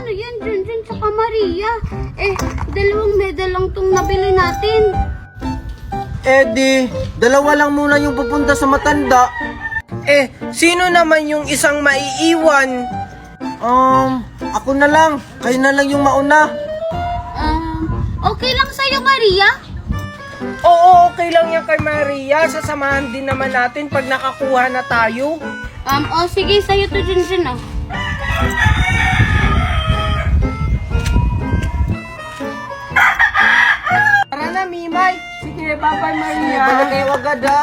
Ano yan, Junjun tsaka Maria? Dalawang medal lang tong nabili natin. Di, dalawa lang muna yung pupunta sa matanda. Sino naman yung isang maiiwan? Ako na lang. Kayo na lang yung mauna. Okay lang sa'yo, Maria? Oo, okay lang yan kay Maria. Sasamahan din naman natin pag nakakuha na tayo. Sige, sa'yo to, Junjun, oh. Tara na, Mimay. Sige, bye-bye, Maria. Balik kayo agad, ha?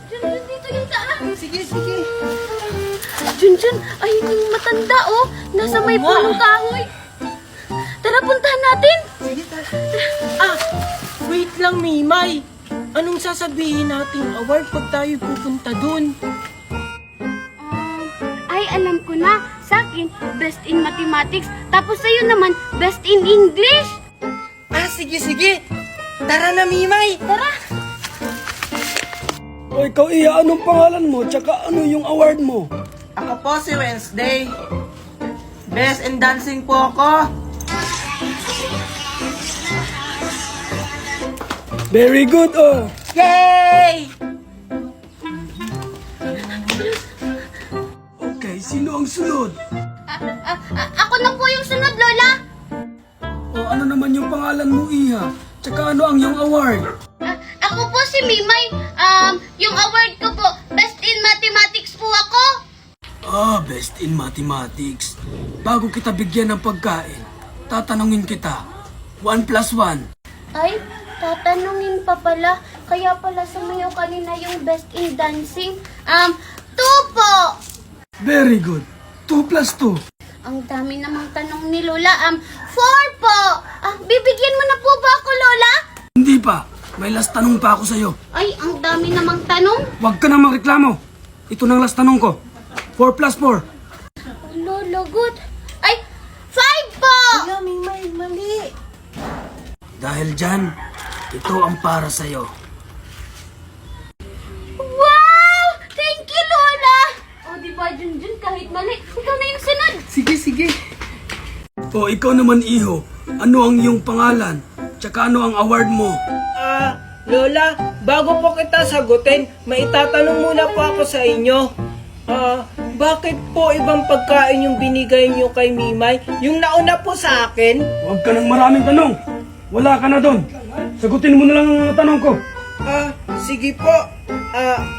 Junjun, dito yung daan. Sige, sige. Junjun, ayun yung matanda, oh. Nasa may punong kahoy. Tara, puntahan natin. Sige, tara. Wait lang, Mimay. Anong sasabihin nating award pag tayo pupunta dun? Alam ko na. Sa akin, best in mathematics. Tapos sa'yo naman, best in English. Sige, sige. Tara na, Mimay. Tara. O ikaw, Iya, anong pangalan mo? Tsaka ano yung award mo? Ako po si Wednesday. Best in dancing po ako. Very good, oh. Yay! Okay, sino ang sunod? Ako na po yung sunod, Lola. O ano naman yung pangalan mo, Iya? Tsaka ano ang yung award? Ako po si Mimay. Yung award ko po, best in mathematics po ako. Best in mathematics. Bago kita bigyan ng pagkain, tatanungin kita. 1 plus 1. Ay, tatanungin pa pala. Kaya pala sumayaw kanina yung best in dancing. 2 po. Very good. 2 plus 2. Ang dami namang tanong ni Lola. 4 po. Bibigyan mo na po ba ako, Lola? Hindi pa. May last tanong pa ako sa'yo. Ay, ang dami namang tanong. Huwag ka na magreklamo. Ito nang last tanong ko. 4 plus 4. Lola, good. Ay, 5 po. Mimay, mali. Dahil dyan, ito ang para sa'yo. Wow! Thank you, Lola. Diba, Junjun, kahit mali, ikaw na yung sunod. Sige, sige. O ikaw naman, Iho. Ano ang iyong pangalan? Tsaka ano ang award mo? Lola, bago po kita sagutin, may itatanong muna po ako sa inyo. Bakit po ibang pagkain yung binigay nyo kay Mimay? Yung nauna po sa akin? Huwag ka ng maraming tanong. Wala ka na doon. Sagutin mo na lang ang mga tanong ko. Sige po.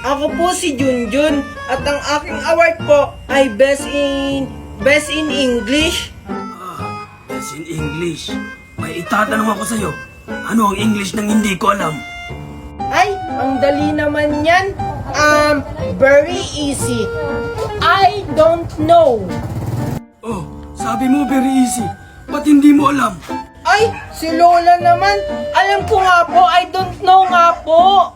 Ako po si Junjun at ang aking award po ay Best in English. That's in English. May itatanong ako sa'yo. Ano ang English nang hindi ko alam? Ay, ang dali naman yan. Very easy. I don't know. Oh, sabi mo very easy. Ba't hindi mo alam? Ay, si Lola naman. Alam ko nga po, I don't know nga po.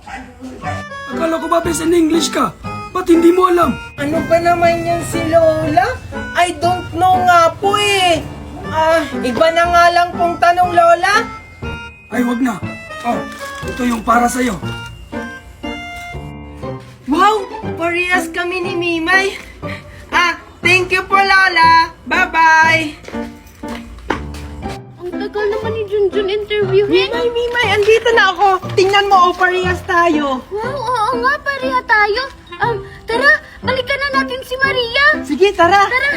Akala ko ba best in English ka? Ba't hindi mo alam? Ano ba naman yan si Lola? I don't know nga po eh. Iba na nga lang pong tanong, Lola. Ay, wag na. Oh, ito yung para sa'yo. Wow, parehas kami ni Mimay. Thank you po, Lola. Bye-bye. Ang tagal naman ni Junjun interviewin. Mimay, andito na ako. Tingnan mo, parehas tayo. Wow, oo nga, pareha tayo. Tara, balikan na natin si Maria. Sige, tara. Tara.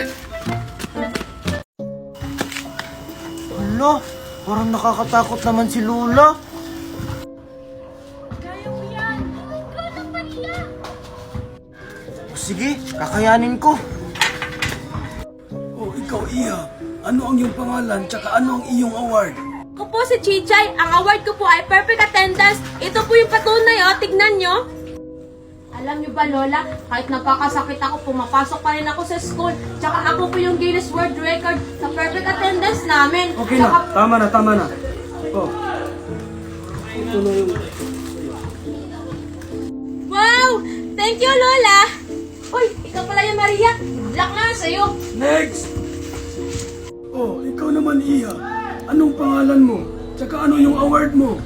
Hala, parang nakakatakot naman si Lola. Kaya mo yan. Go lang, Maria. Sige, kakayanin ko. Oh, ikaw, Iya. Ano ang iyong pangalan? Tsaka ano ang iyong award? Ako po si Chichay. Ang award ko po ay perfect attendance. Ito po yung patunay, oh. Tignan nyo. Alam nyo ba, Lola, kahit nagkakasakit ako, pumapasok pa rin ako sa school. Tsaka ako po yung Guinness World Record sa perfect attendance namin. Okay na. Tama na, tama na. Oh. Ito na yung... Wow! Thank you, Lola! Uy, ikaw pala yung Maria. Black na sa'yo. Next! Oh, ikaw naman, Iya. Anong pangalan mo? Tsaka ano yung award mo?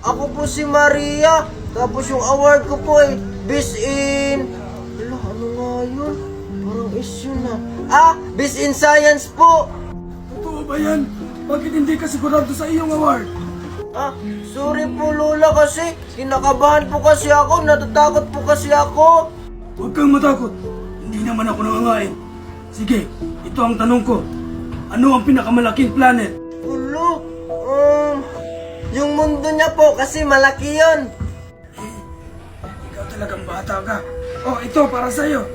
Ako po si Maria. Tapos yung award ko po ay Best in... Hala, ano nga yun? Parang is yun Best in Science po. ba yan? Bakit hindi ka sigurado sa iyong award? Sorry po Lola kasi kinakabahan po kasi ako, natatakot po kasi ako. Huwag kang matakot. Hindi naman ako nangangain. Sige, ito ang tanong ko. Ano ang pinakamalaking planet? Ulo, yung mundo niya po kasi malaki yon. Ikaw talagang bata ka. Oh, ito para sa'yo.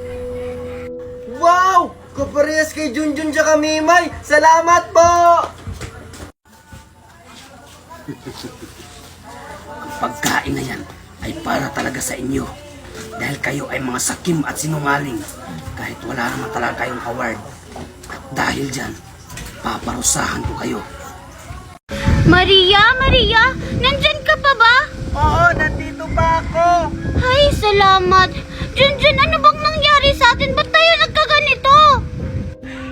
Wow! Kaparehas kay Junjun tsaka Mimay! Salamat po! Ang pagkain na yan ay para talaga sa inyo. Dahil kayo ay mga sakim at sinungaling. Kahit wala naman talaga kayong award. At dahil dyan, paparusahan ko kayo. Maria, nandyan ka pa ba? Oo, nandito pa ako! Ay, salamat. Junjun, ano bang nangyari sa atin? Ba't tayo nagkaganito?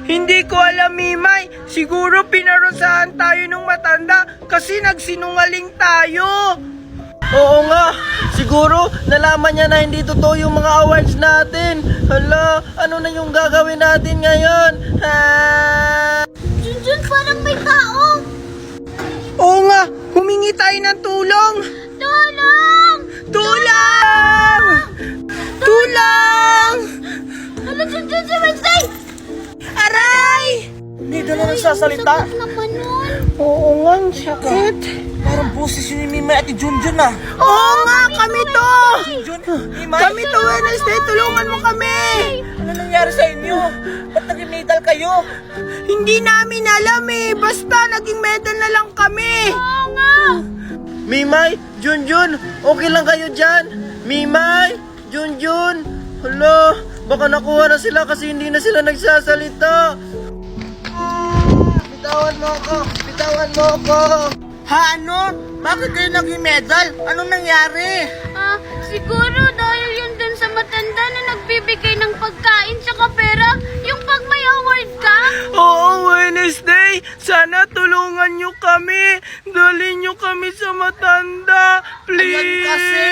Hindi ko alam, Mimay. Siguro pinarusahan tayo nung matanda kasi nagsinungaling tayo. Oo nga. Siguro nalaman niya na hindi totoo yung mga awards natin. Hala, ano na yung gagawin natin ngayon? Junjun, parang may tao. Oo nga, humingi tayo ng tulong. Tulong! Tulong! Tulong! Ano, Junjun, si Wednesday? Aray! Hindi na nagsasalita. Sakit naman nun. Oo nga, ang sakit. Parang boses yun ni Mimay at ni Junjun ah. Oo nga, kami to! Kami to, Wednesday, tulungan mo kami! Ano nangyari sa inyo? Ba't naging medal kayo? Hindi namin alam eh, basta naging medal na lang kami! Oo nga. Mimay, Junjun, okay lang kayo dyan? Mimay, Junjun, hala, baka nakuha na sila kasi hindi na sila nagsasalita. Bitawan mo ako! Bitawan mo ako! Ha, ano? Bakit kayo naging medal? Anong nangyari? Siguro dahil yun dun sa matanda na nagbibigay ng pagkain tsaka pera, yung pag may award ka. Oo, Wednesday! Sana tulungan nyo kami! Dalhin nyo kami sa matanda! Please! Ayan kasi,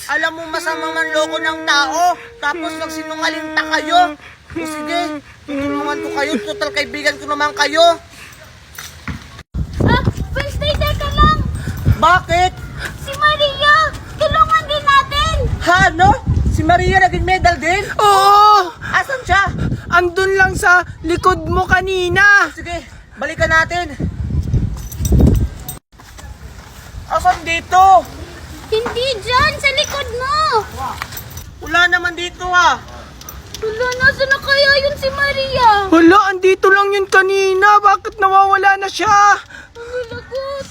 alam mo masamang manloko ng tao, tapos nagsinungaling ta kayo. O sige, tutulungan ko kayo, total kaibigan ko naman kayo. Wednesday, teka lang. Bakit? Si Maria, tulungan din natin. Ha, no? Si Maria naging medal din? Oo! Asan siya? Andun lang sa likod mo kanina! Sige, balikan natin. Asan dito? Hindi dyan, sa likod mo. Wala naman dito ah. Wala, nasa na kaya yun si Maria? Hala, andito lang yun kanina! Bakit nawawala na siya? Ang lagot.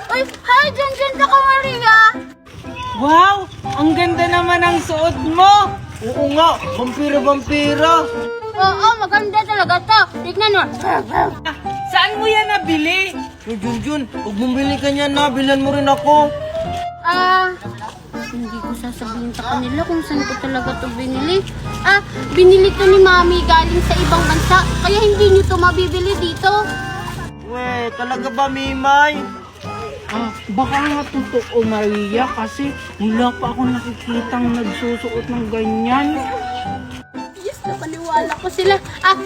Ay, hi, Junjun tsaka Maria. Wow! Ang ganda naman ang suot mo! Oo nga, vampira-vampira! Oo, maganda talaga to. Tignan mo. Saan mo yan nabili? Junjun, huwag mong bili ka niyan na, bilan mo rin ako. Hindi ko sasabihin sa kanila kung saan ko talaga to binili. Binili to ni Mami galing sa ibang bansa, kaya hindi nyo to mabibili dito. We, talaga ba, Mimay? Baka nga totoo, Maria, kasi wala pa ako nakikitang nagsusuot ng ganyan. Yes, napaniwala ko sila.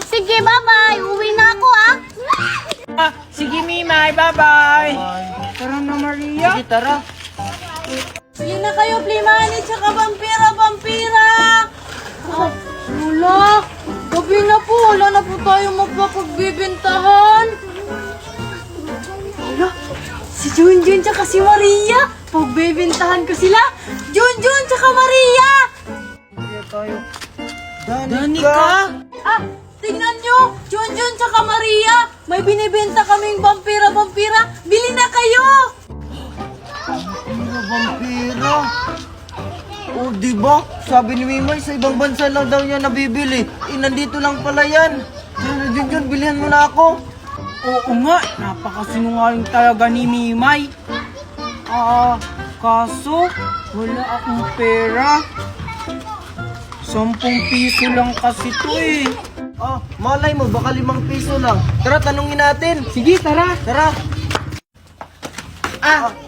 Sige, bye-bye. Uwi na ako, Sige, Mimay, bye-bye! Tara na, Maria. Sige, tara. Sige na kayo, Plimani, tsaka vampira! Wala, gabi na po, wala na po tayo magpapagbibintahan. Wala, si Junjun tsaka si Maria, pagbibintahan ko sila. Junjun tsaka Maria! Danica! Tingnan nyo, Junjun tsaka Maria, may binibenta kaming vampira, bili na kayo! Vampira! Oh, diba? Sabi ni Mimay, sa ibang bansa lang daw niya nabibili. Nandito lang pala yan. Junjun, bilihan mo na ako. Oo nga, napakasinungaling talaga ni Mimay. Kaso, wala akong pera. 10 piso lang kasi to eh. Malay mo, baka 5 piso lang. Tara, tanungin natin. Sige, tara. Tara.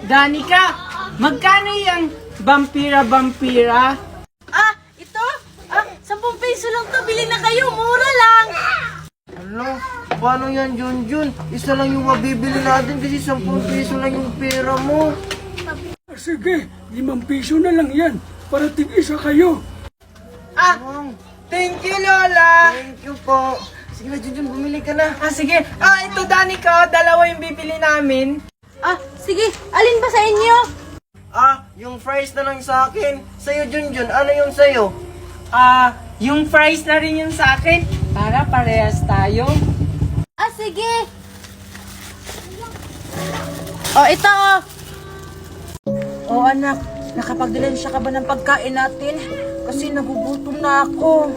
Danica, magkano yung vampira? Ito? 10 piso lang to, bili na kayo, mura lang! Hala, paano yan, Junjun? Isa lang yung mabibili natin kasi 10 piso lang yung pera mo. Sige, 5 piso na lang yan para tig-isa kayo. Ah, thank you, Lola. Thank you po. Sige na, Junjun, bumili ka na. Ah, sige. Ah, ito, Danica, dalawa yung bibili namin. Ah, sige. Alin ba sa inyo? Ah, yung fries na lang sa akin. Sa'yo, Junjun, ano yung sa'yo? Ah, yung fries na rin yung sa akin para parehas tayo. Ah, sige. Oh, ito oh. Oh anak, nakapagdilensya ka ba ng pagkain natin? Kasi nagugutom na ako.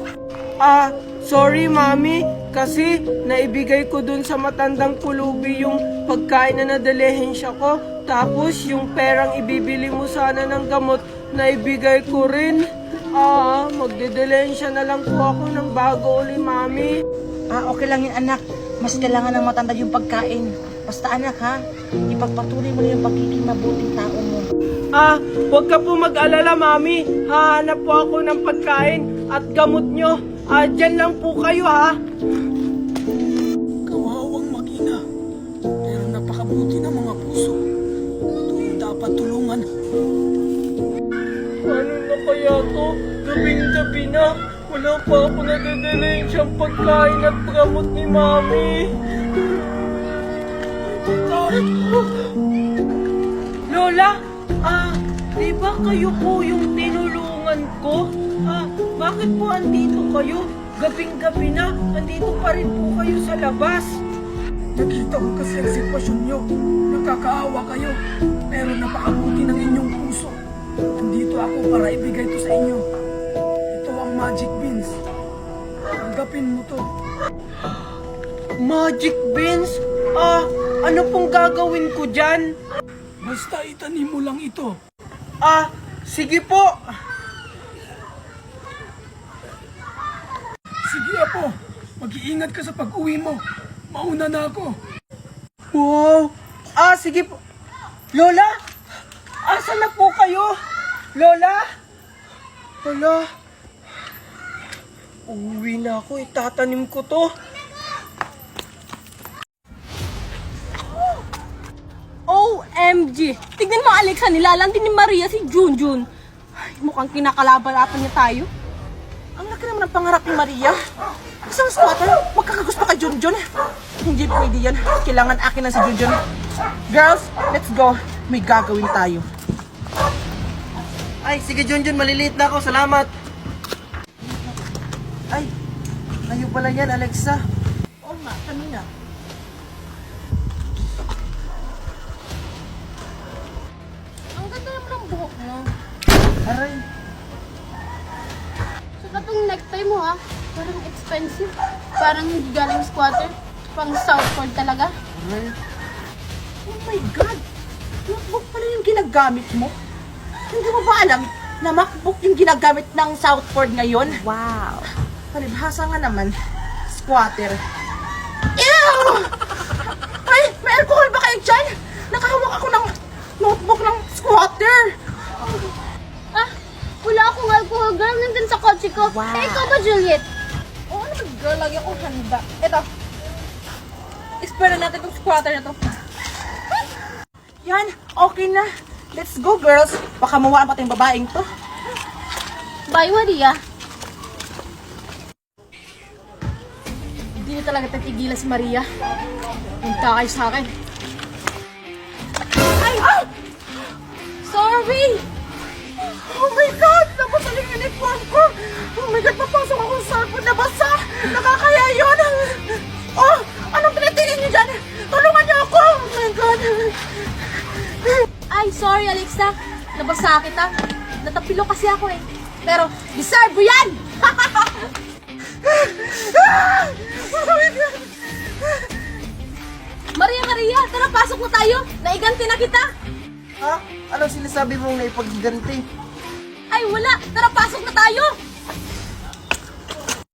Ah, sorry, Mami. Kasi naibigay ko dun sa matandang pulubi yung pagkain na nadalehensya ko. Tapos yung perang ibibili mo sana ng gamot, naibigay ko rin. Ah, magdedelensya na lang po ako ng bago uli, Mami. Ah, okay lang yun anak. Mas kailangan ng matanda yung pagkain. Basta anak ha, ipagpatuloy mo na yung pagiging mabuting tao mo. Ah, huwag ka po mag-alala, Mami. Hahanap po ako ng pagkain at gamot nyo. Ah, dyan lang po kayo, ha? Kawawang mag-ina. Pero napakabuti ng mga puso. Ito yung dapat tulungan. Paano na kaya to? Gabing-gabi na. Wala pa ako nadadalensyang pagkain at gamot ni Mami. Lola, di ba kayo po yung tinulungan ko? Bakit po andito kayo? Gabing-gabi na, andito pa rin po kayo sa labas. Nakita ko kasi ang sitwasyon nyo. Nakakaawa kayo. Pero napakabuti ng inyong puso. Andito ako para ibigay ito sa inyo. Ito ang magic beans. Tanggapin mo to. Magic beans? Ano pong gagawin ko dyan? Basta itanim mo lang ito. Sige po. Sige apo, mag-iingat ka sa pag-uwi mo. Mauna na ako. Wow! Sige po. Lola? Asan na po kayo? Lola? Lola? Uuwi na ako. Itatanim ko to. OMG! Tignan mo, Alexa, nilalandi ni Maria si Junjun. Ay, mukhang kinakalaban-laban niya tayo. Ang laki naman ng pangarap ni Maria. Isang squatter, magkakagusto ka Junjun. Hindi pwede yan. Kailangan akin na si Junjun. Girls, let's go. May gagawin tayo. Ay, sige, Junjun, maliliit na ako. Salamat. Ay, kayo pala yan, Alexa. Oo nga, kanina. Ang ganda naman ng buhok mo. Aray. Saka tong necktie mo ha, parang expensive. Parang hindi galing squatter. Pang Southport talaga. Oh my God! Notebook pala yung ginagamit mo? Hindi mo ba alam na MacBook yung ginagamit ng Southport ngayon? Wow! Palibhasa nga naman, squatter. Ew! Ay, may alcohol ba kayo dyan? Nakahawak ako ng notebook ng squatter. Wala akong alcohol, girl. Nandun sa kotse ko. Wow. Eh, ikaw ba, Juliet? Oo naman, girl. Lagi akong handa. Ito. Explore na natin itong squatter na to. Yan, okay na. Let's go, girls. Baka mawaan pa tayong babaeng to. Bye, Maria. Hindi niyo talaga tatigilan si Maria. Punta kayo sa akin. Ay! Ah! Sorry! Oh my God! Nabasa yung uniform ko! Oh my God! Papasok ako sa sarpod na basa! Nakakaya yun! Oh! Anong pinatingin niyo dyan? Tulungan niyo ako! Oh my God! Ay, sorry Alexa. Nabasa kita. Natapilo kasi ako eh. Pero, deserve mo yan! Maria, tara pasok na tayo. Naiganti na kita. Ha? Anong sinasabi mong naipaghiganti? Ay, wala. Tara pasok na tayo.